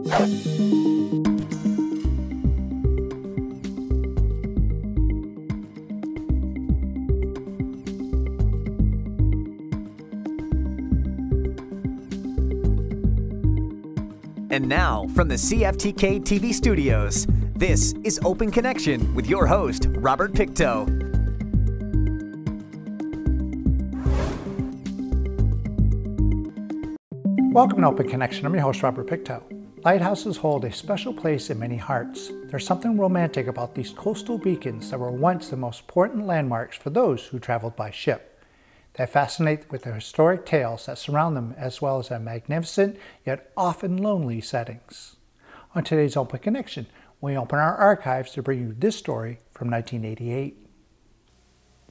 And now, from the CFTK-TV studios, this is Open Connection with your host, Robert Pictou. Welcome to Open Connection. I'm your host, Robert Pictou. Lighthouses hold a special place in many hearts. There's something romantic about these coastal beacons that were once the most important landmarks for those who traveled by ship. They fascinate with the historic tales that surround them, as well as their magnificent yet often lonely settings. On today's Open Connection, we open our archives to bring you this story from 1988.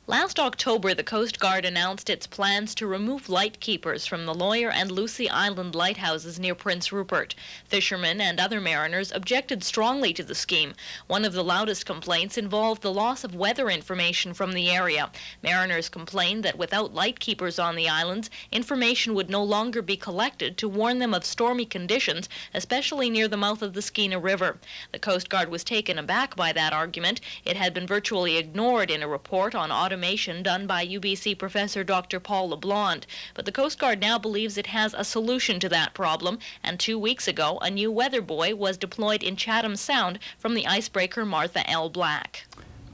Last October, the Coast Guard announced its plans to remove lightkeepers from the Lawyer and Lucy Island lighthouses near Prince Rupert. Fishermen and other mariners objected strongly to the scheme. One of the loudest complaints involved the loss of weather information from the area. Mariners complained that without lightkeepers on the islands, information would no longer be collected to warn them of stormy conditions, especially near the mouth of the Skeena River. The Coast Guard was taken aback by that argument. It had been virtually ignored in a report on automation done by UBC professor Dr. Paul LeBlond. But the Coast Guard now believes it has a solution to that problem, and 2 weeks ago, a new weather buoy was deployed in Chatham Sound from the icebreaker Martha L. Black.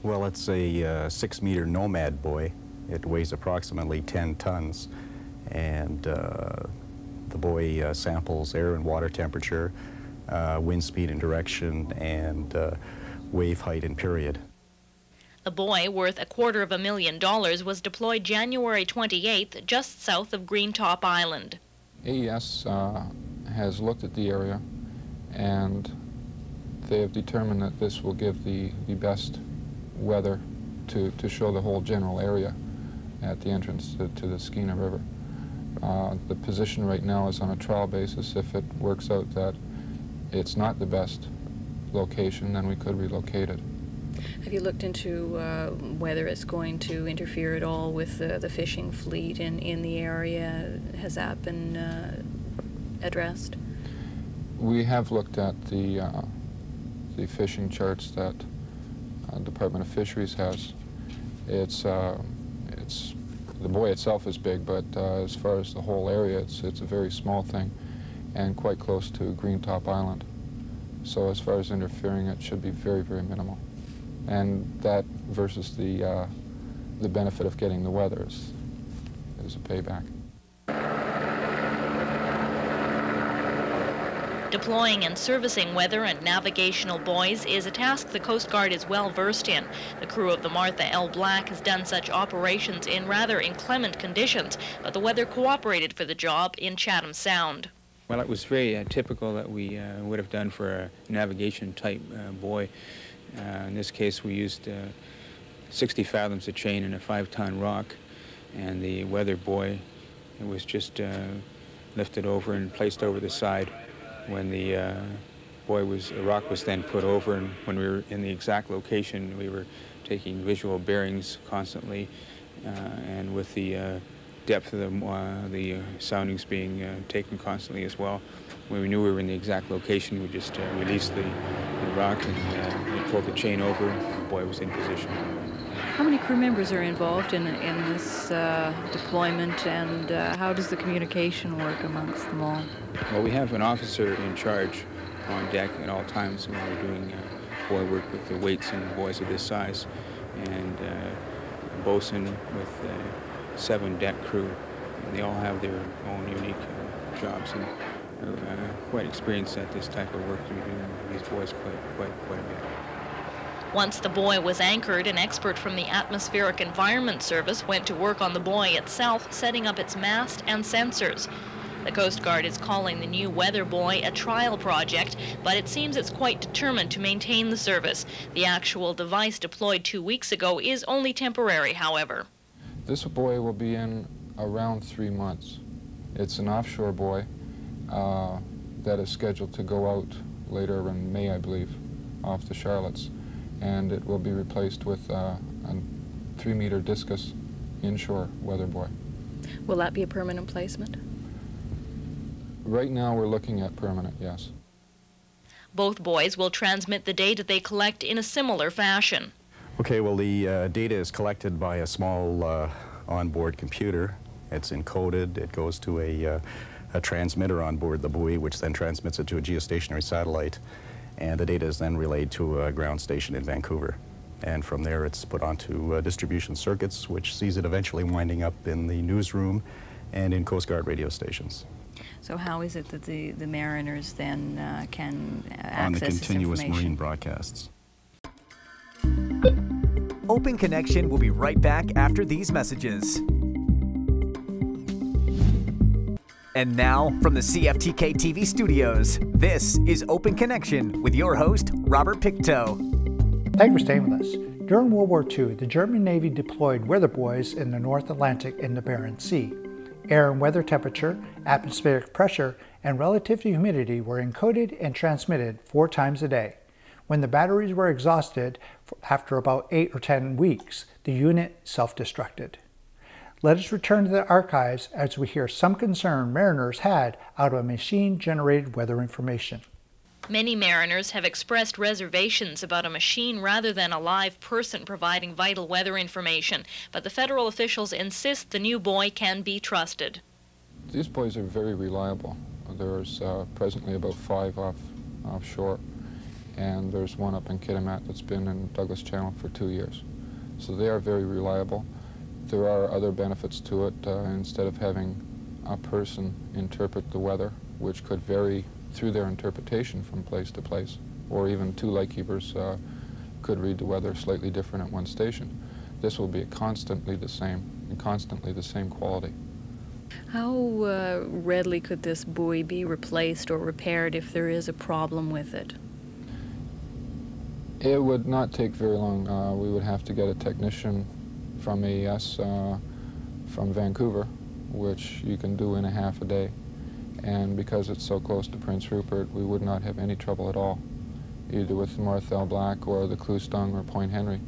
Well, it's a 6-meter Nomad buoy. It weighs approximately 10 tons, and the buoy samples air and water temperature, wind speed and direction, and wave height and period. The buoy, worth $250,000, was deployed January 28th, just south of Greentop Island. AES has looked at the area, and they have determined that this will give the best weather to show the whole general area at the entrance to the Skeena River. The position right now is on a trial basis. If it works out that it's not the best location, then we could relocate it. Have you looked into whether it's going to interfere at all with the fishing fleet in the area? Has that been addressed? We have looked at the fishing charts that Department of Fisheries has. The buoy itself is big, but as far as the whole area, it's a very small thing and quite close to Greentop Island. So as far as interfering, it should be very, very minimal. And that versus the benefit of getting the weather is a payback. Deploying and servicing weather and navigational buoys is a task the Coast Guard is well versed in. The crew of the Martha L. Black has done such operations in rather inclement conditions, but the weather cooperated for the job in Chatham Sound. Well, it was very typical that we would have done for a navigation-type buoy. In this case, we used 60 fathoms of chain and a 5-ton rock, and the weather buoy, it was just lifted over and placed over the side. When the rock was then put over, and when we were in the exact location, we were taking visual bearings constantly, and with the depth of the soundings being taken constantly as well. When we knew we were in the exact location, we just released the rock and we pulled the chain over, and the buoy was in position. How many crew members are involved in this deployment, and how does the communication work amongst them all? Well, we have an officer in charge on deck at all times when we're doing buoy work with the weights and buoys of this size, and a bosun with 7 deck crew, and they all have their own unique jobs and are quite experienced at this type of work. We do these buoys quite a bit. Once the buoy was anchored, an expert from the Atmospheric Environment Service went to work on the buoy itself, setting up its mast and sensors. The Coast Guard is calling the new weather buoy a trial project, but it seems it's quite determined to maintain the service. The actual device deployed 2 weeks ago is only temporary, however. This buoy will be in around 3 months. It's an offshore buoy that is scheduled to go out later in May, I believe, off the Charlottes, and it will be replaced with a 3-meter discus inshore weather buoy. Will that be a permanent placement? Right now we're looking at permanent, yes. Both buoys will transmit the data they collect in a similar fashion. Okay, well, the data is collected by a small onboard computer. It's encoded. It goes to a transmitter on board the buoy, which then transmits it to a geostationary satellite, and the data is then relayed to a ground station in Vancouver. And from there, it's put onto distribution circuits, which sees it eventually winding up in the newsroom and in Coast Guard radio stations. So how is it that the mariners then can access on the this continuous information? marine broadcasts. Open Connection will be right back after these messages. And now, from the CFTK-TV studios, this is Open Connection with your host, Robert Pictou. Thank you for staying with us. During World War II, the German Navy deployed weather buoys in the North Atlantic and the Barents Sea. Air and weather temperature, atmospheric pressure, and relative humidity were encoded and transmitted 4 times a day. When the batteries were exhausted after about 8 or 10 weeks, the unit self-destructed. Let us return to the archives as we hear some concern mariners had out of machine-generated weather information. Many mariners have expressed reservations about a machine rather than a live person providing vital weather information, but the federal officials insist the new buoy can be trusted. These buoys are very reliable. There's presently about 5 offshore, and there's one up in Kitimat that's been in Douglas Channel for 2 years. So they are very reliable. There are other benefits to it. Instead of having a person interpret the weather, which could vary through their interpretation from place to place, or even 2 lightkeepers could read the weather slightly different at one station. This will be constantly the same, and constantly the same quality. How readily could this buoy be replaced or repaired if there is a problem with it? It would not take very long. We would have to get a technician from AES from Vancouver, which you can do in a half a day. And because it's so close to Prince Rupert, we would not have any trouble at all, either with the Marthel Black or the Clouston or Point Henry,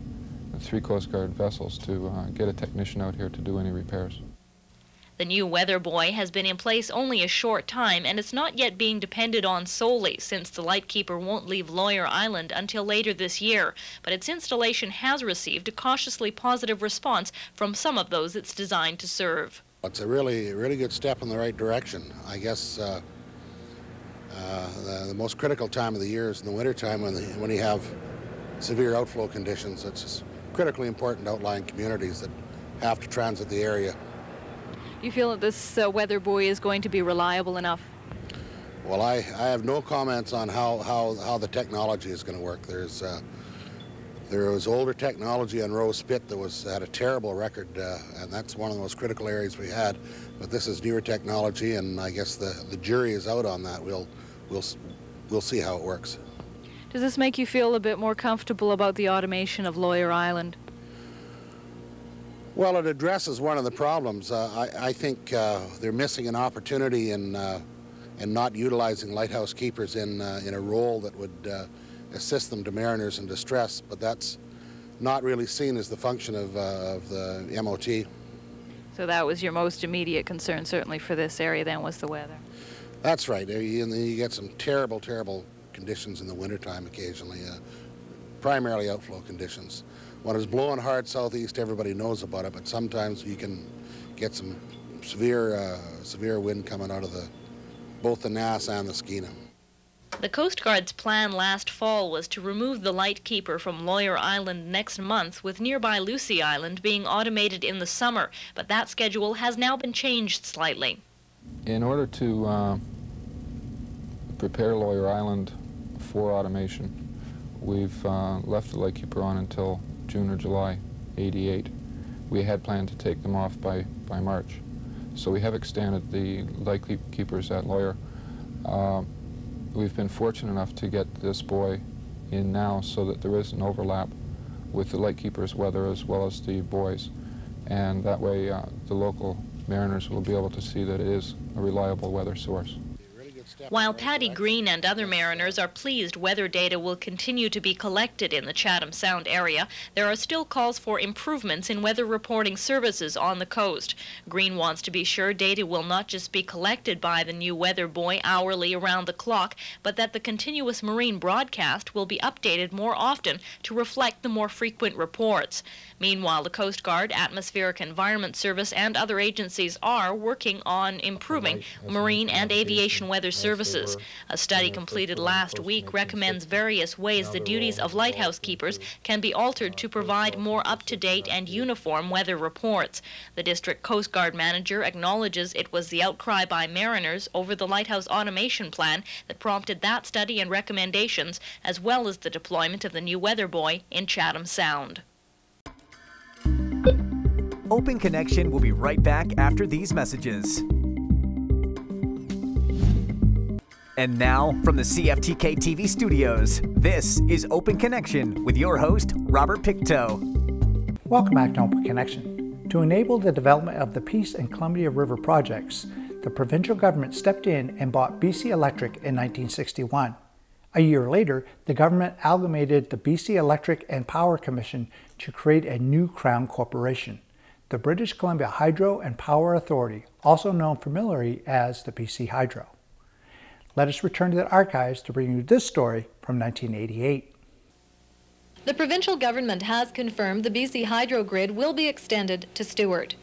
the 3 Coast Guard vessels, to get a technician out here to do any repairs. The new weather buoy has been in place only a short time, and it's not yet being depended on solely, since the lightkeeper won't leave Lawyer Island until later this year. But its installation has received a cautiously positive response from some of those it's designed to serve. It's a really good step in the right direction. I guess the most critical time of the year is in the wintertime when you have severe outflow conditions. It's just critically important to outlying communities that have to transit the area. Do you feel that this weather buoy is going to be reliable enough? Well, I have no comments on how the technology is going to work. There was older technology on Rose Spit that had a terrible record, and that's one of the most critical areas we had. But this is newer technology, and I guess the jury is out on that. We'll see how it works. Does this make you feel a bit more comfortable about the automation of Lawyer Island? Well, it addresses one of the problems. I think they're missing an opportunity in not utilizing lighthouse keepers in a role that would assist them to mariners in distress, but that's not really seen as the function of the MOT. So that was your most immediate concern, certainly for this area, then, was the weather. That's right. You get some terrible conditions in the wintertime occasionally, primarily outflow conditions. When it's blowing hard southeast, everybody knows about it, but sometimes you can get some severe wind coming out of both the Nass and the Skeena. The Coast Guard's plan last fall was to remove the lightkeeper from Lawyer Island next month, with nearby Lucy Island being automated in the summer, but that schedule has now been changed slightly. In order to prepare Lawyer Island for automation, we've left the lightkeeper on until June or July '88. We had planned to take them off by March. So we have extended the lightkeepers at Lawyer. We've been fortunate enough to get this buoy in now so that there is an overlap with the lightkeeper's weather as well as the buoys. And that way the local mariners will be able to see that it is a reliable weather source. While Paddy Green and other mariners are pleased weather data will continue to be collected in the Chatham Sound area, there are still calls for improvements in weather reporting services on the coast. Green wants to be sure data will not just be collected by the new weather buoy hourly around the clock, but that the continuous marine broadcast will be updated more often to reflect the more frequent reports. Meanwhile, the Coast Guard, Atmospheric Environment Service, and other agencies are working on improving marine and aviation weather services. A study completed last week recommends various ways the duties of lighthouse keepers can be altered to provide more up-to-date and uniform weather reports. The district Coast Guard manager acknowledges it was the outcry by mariners over the lighthouse automation plan that prompted that study and recommendations, as well as the deployment of the new weather buoy in Chatham Sound. Open Connection will be right back after these messages. And now, from the CFTK-TV studios, this is Open Connection with your host, Robert Pictou. Welcome back to Open Connection. To enable the development of the Peace and Columbia River projects, the provincial government stepped in and bought BC Electric in 1961. A year later, the government amalgamated the BC Electric and Power Commission to create a new Crown corporation, the British Columbia Hydro and Power Authority, also known familiarly as the BC Hydro. Let us return to the archives to bring you this story from 1988. The provincial government has confirmed the BC Hydro grid will be extended to Stewart.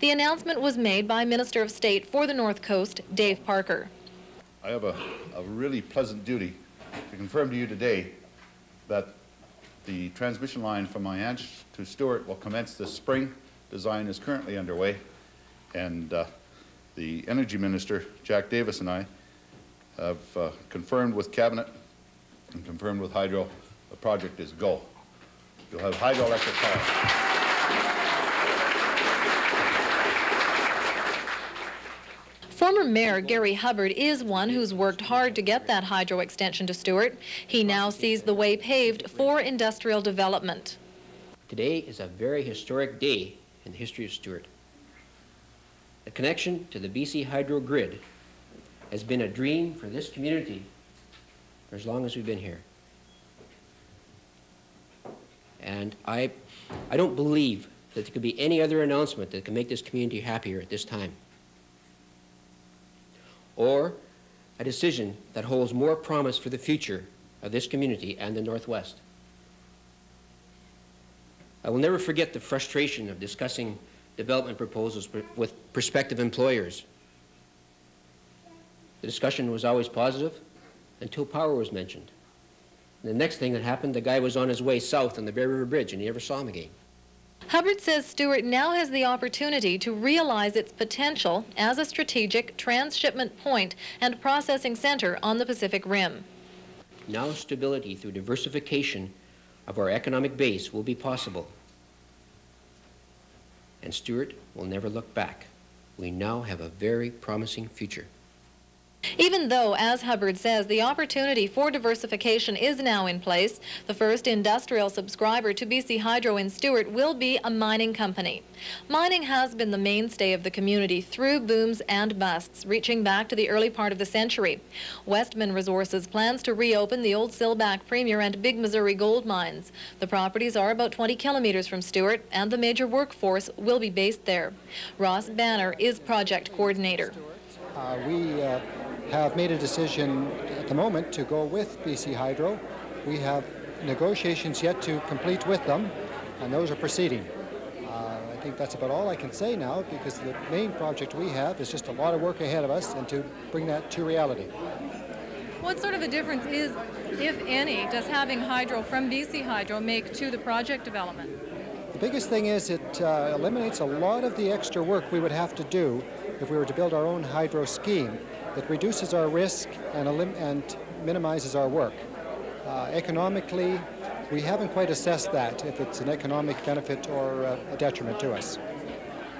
The announcement was made by Minister of State for the North Coast, Dave Parker. I have a really pleasant duty to confirm to you today that the transmission line from Mianche to Stewart will commence this spring. Design is currently underway, and the Energy Minister, Jack Davis, and I have confirmed with Cabinet and confirmed with Hydro the project is go. You'll have hydroelectric power. Former Mayor Gary Hubbard is one who's worked hard to get that hydro extension to Stewart. He now sees the way paved for industrial development. Today is a very historic day in the history of Stewart. The connection to the BC Hydro grid has been a dream for this community for as long as we've been here. And I don't believe that there could be any other announcement that can make this community happier at this time, or a decision that holds more promise for the future of this community and the Northwest. I will never forget the frustration of discussing development proposals with prospective employers. The discussion was always positive until power was mentioned. And the next thing that happened, the guy was on his way south on the Bear River Bridge and you never saw him again. Hubbard says Stewart now has the opportunity to realize its potential as a strategic transshipment point and processing center on the Pacific Rim. Now stability through diversification of our economic base will be possible. And Stewart will never look back. We now have a very promising future. Even though, as Hubbard says, the opportunity for diversification is now in place, the first industrial subscriber to BC Hydro in Stewart will be a mining company. Mining has been the mainstay of the community through booms and busts, reaching back to the early part of the century. Westman Resources plans to reopen the old Silback Premier and Big Missouri gold mines. The properties are about 20 kilometers from Stewart, and the major workforce will be based there. Ross Banner is project coordinator. We have made a decision at the moment to go with BC Hydro. We have negotiations yet to complete with them, and those are proceeding. I think that's about all I can say now, because the main project we have is just a lot of work ahead of us, and to bring that to reality. What sort of a difference is, if any, does having hydro from BC Hydro make to the project development? The biggest thing is it eliminates a lot of the extra work we would have to do if we were to build our own hydro scheme. It reduces our risk and minimizes our work. Economically, we haven't quite assessed that, if it's an economic benefit or a detriment to us.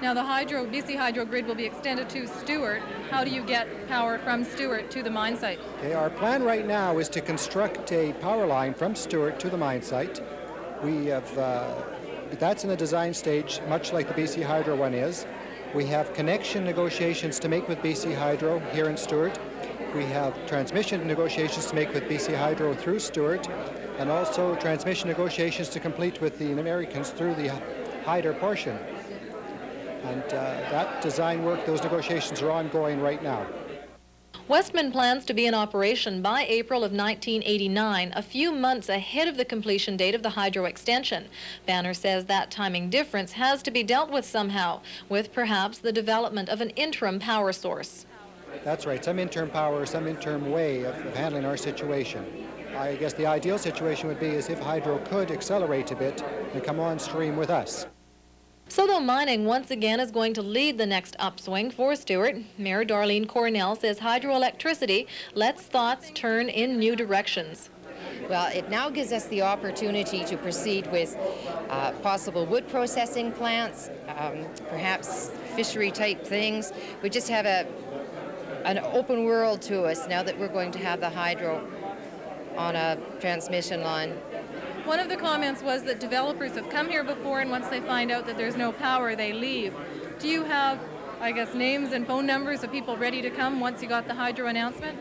Now the BC Hydro grid will be extended to Stewart. How do you get power from Stewart to the mine site? Okay, our plan right now is to construct a power line from Stewart to the mine site. We have, that's in the design stage, much like the BC Hydro one is. We have connection negotiations to make with BC Hydro here in Stewart, We have transmission negotiations to make with BC Hydro through Stewart, and also transmission negotiations to complete with the Americans through the Hyder portion. And that design work, those negotiations are ongoing right now. Westman plans to be in operation by April of 1989, a few months ahead of the completion date of the hydro extension. Banner says that timing difference has to be dealt with somehow, with perhaps the development of an interim power source. That's right, some interim power, some interim way of handling our situation. I guess the ideal situation would be is if hydro could accelerate a bit and come on stream with us. So though mining once again is going to lead the next upswing for Stewart, Mayor Darlene Cornell says hydroelectricity lets thoughts turn in new directions. Well, it now gives us the opportunity to proceed with possible wood processing plants, perhaps fishery type things. We just have an open world to us now that we're going to have the hydro on a transmission line. One of the comments was that developers have come here before, and once they find out that there's no power, they leave. Do you have, I guess, names and phone numbers of people ready to come once you got the hydro announcement?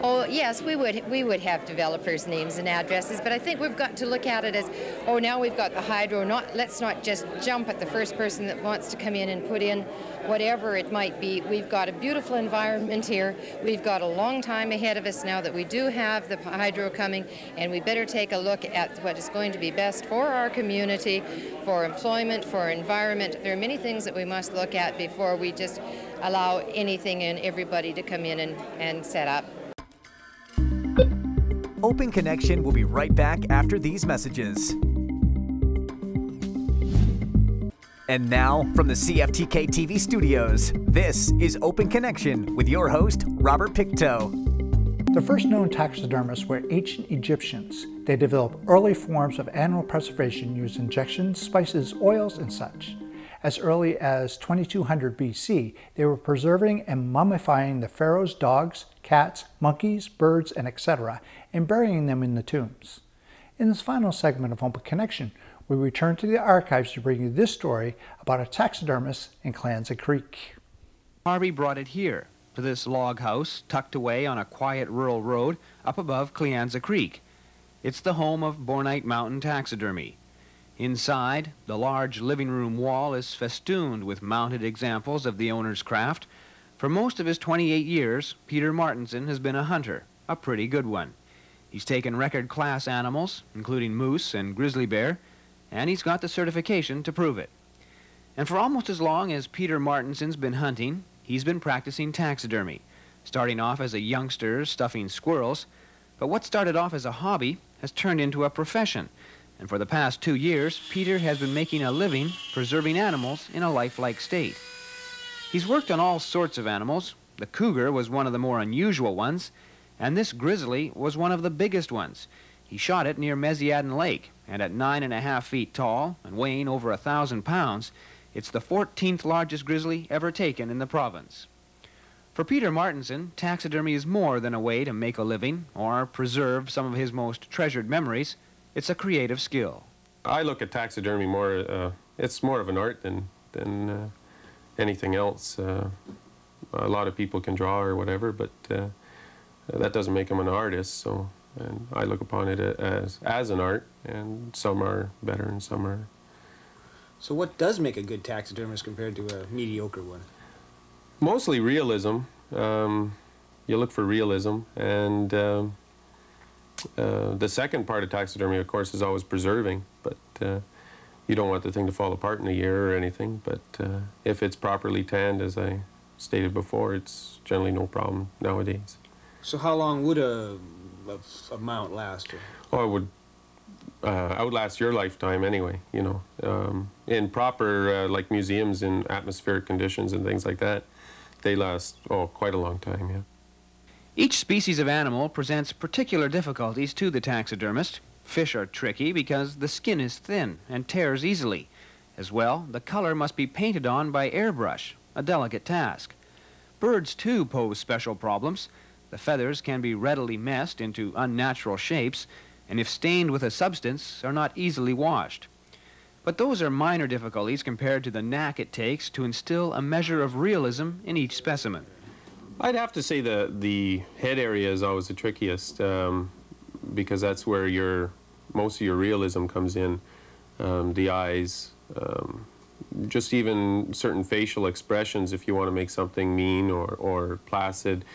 Oh, yes, we would have developers' names and addresses, but I think we've got to look at it as, oh, now we've got the hydro, let's not just jump at the first person that wants to come in and put in whatever it might be. We've got a beautiful environment here. We've got a long time ahead of us now that we do have the hydro coming, and we better take a look at what is going to be best for our community, for employment, for environment. There are many things that we must look at before we just allow anything and everybody to come in and set up. Open Connection will be right back after these messages. And now, from the CFTK-TV studios, this is Open Connection with your host, Robert Pictou. The first known taxidermists were ancient Egyptians. They developed early forms of animal preservation using injections, spices, oils, and such. As early as 2200 BC, they were preserving and mummifying the pharaoh's dogs, cats, monkeys, birds, and etc., and burying them in the tombs. In this final segment of Open Connection, we return to the archives to bring you this story about a taxidermist in Clanza Creek. Harvey brought it here, to this log house tucked away on a quiet rural road up above Clanza Creek. It's the home of Bornite Mountain Taxidermy. Inside, the large living room wall is festooned with mounted examples of the owner's craft. For most of his 28 years, Peter Martinson has been a hunter, a pretty good one. He's taken record-class animals, including moose and grizzly bear, and he's got the certification to prove it. And for almost as long as Peter Martinson's been hunting, he's been practicing taxidermy, starting off as a youngster stuffing squirrels. But what started off as a hobby has turned into a profession. And for the past 2 years, Peter has been making a living preserving animals in a lifelike state. He's worked on all sorts of animals. The cougar was one of the more unusual ones, and this grizzly was one of the biggest ones. He shot it near Mesiadin Lake, and at 9.5 feet tall and weighing over 1,000 pounds, it's the 14th largest grizzly ever taken in the province. For Peter Martinson, taxidermy is more than a way to make a living or preserve some of his most treasured memories. It's a creative skill. I look at taxidermy more, it's more of an art than anything else. A lot of people can draw or whatever, but that doesn't make them an artist. So, and I look upon it as an art, and some are better and some are. So what does make a good taxidermist compared to a mediocre one? Mostly realism. You look for realism, and the second part of taxidermy, of course, is always preserving, but you don't want the thing to fall apart in a year or anything, but if it's properly tanned, as I stated before, it's generally no problem nowadays. So how long would a mount last? Oh, it would outlast your lifetime anyway, you know. In proper, like museums in atmospheric conditions and things like that, they last, oh, quite a long time, yeah. Each species of animal presents particular difficulties to the taxidermist. Fish are tricky because the skin is thin and tears easily. As well, the color must be painted on by airbrush, a delicate task. Birds, too, pose special problems. The feathers can be readily messed into unnatural shapes, and if stained with a substance, are not easily washed. But those are minor difficulties compared to the knack it takes to instill a measure of realism in each specimen. I'd have to say the head area is always the trickiest, because that's where most of your realism comes in. The eyes, just even certain facial expressions if you want to make something mean or placid,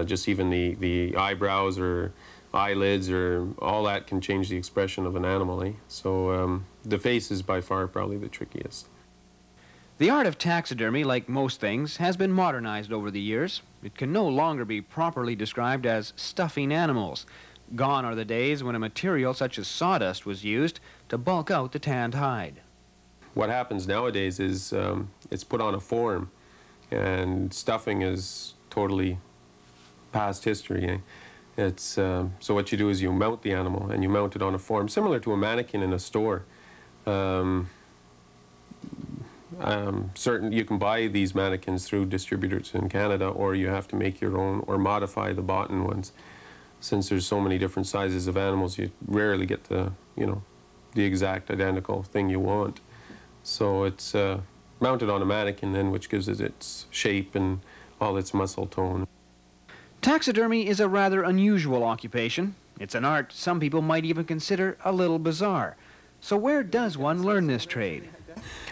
just even the eyebrows or eyelids or all that can change the expression of an animal. So the face is by far probably the trickiest. The art of taxidermy, like most things, has been modernized over the years. It can no longer be properly described as stuffing animals. Gone are the days when a material such as sawdust was used to bulk out the tanned hide. What happens nowadays is it's put on a form, and stuffing is totally past history. It's so what you do is you mount the animal, and you mount it on a form, similar to a mannequin in a store. You can buy these mannequins through distributors in Canada, or you have to make your own or modify the bought ones. Since there's so many different sizes of animals, you rarely get the exact identical thing you want. So it's mounted on a mannequin then, which gives it its shape and all its muscle tone. Taxidermy is a rather unusual occupation. It's an art some people might even consider a little bizarre. So where does one learn this trade?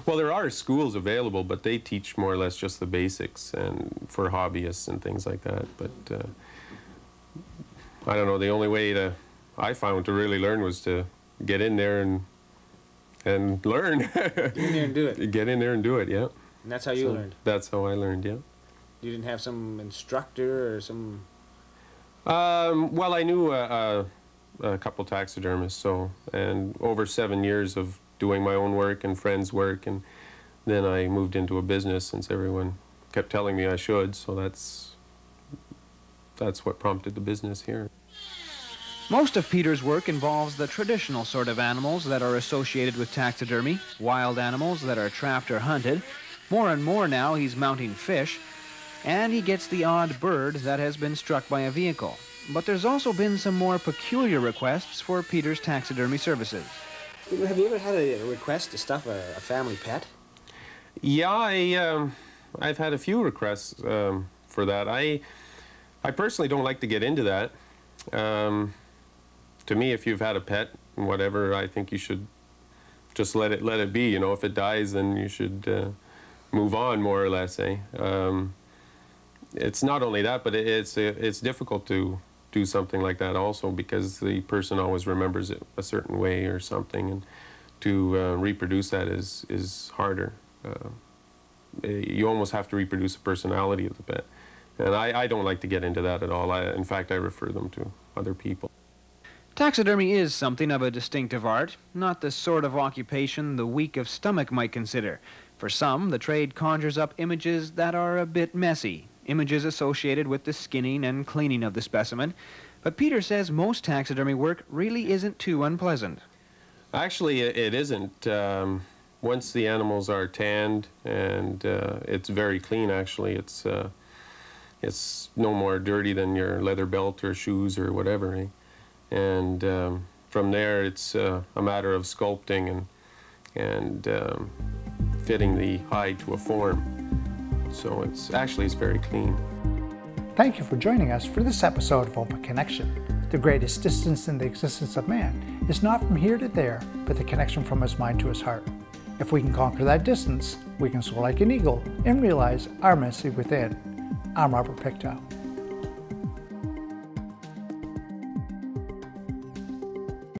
Well, there are schools available, but they teach more or less just the basics and for hobbyists and things like that. But I don't know, the only way I found to really learn was to get in there and learn. Get in there and do it. Get in there and do it, yeah. And that's how you learned? That's how I learned, yeah. You didn't have some instructor or some... Well, I knew a couple taxidermists, and over 7 years of doing my own work and friends' work, and then I moved into a business since everyone kept telling me I should, so that's what prompted the business here. Most of Peter's work involves the traditional sort of animals that are associated with taxidermy, wild animals that are trapped or hunted. More and more now he's mounting fish, and he gets the odd bird that has been struck by a vehicle. But there's also been some more peculiar requests for Peter's taxidermy services. Have you ever had a request to stuff a family pet? Yeah, I've had a few requests for that. I personally don't like to get into that. To me, if you've had a pet and whatever, I think you should just let it be. If it dies, then you should move on, more or less. It's not only that, but it's difficult to do something like that also, because the person always remembers it a certain way or something, and to reproduce that is harder. You almost have to reproduce the personality of the pet, and I don't like to get into that at all. In fact, I refer them to other people. Taxidermy is something of a distinctive art, not the sort of occupation the weak of stomach might consider. For some, the trade conjures up images that are a bit messy, images associated with the skinning and cleaning of the specimen. But Peter says most taxidermy work really isn't too unpleasant. Actually, it isn't. Once the animals are tanned, and it's very clean, actually. It's no more dirty than your leather belt or shoes or whatever. And from there, it's a matter of sculpting and fitting the hide to a form. So it's very clean. Thank you for joining us for this episode of Open Connection. The greatest distance in the existence of man is not from here to there, but the connection from his mind to his heart. If we can conquer that distance, we can soar like an eagle and realize our message within. I'm Robert Pictou.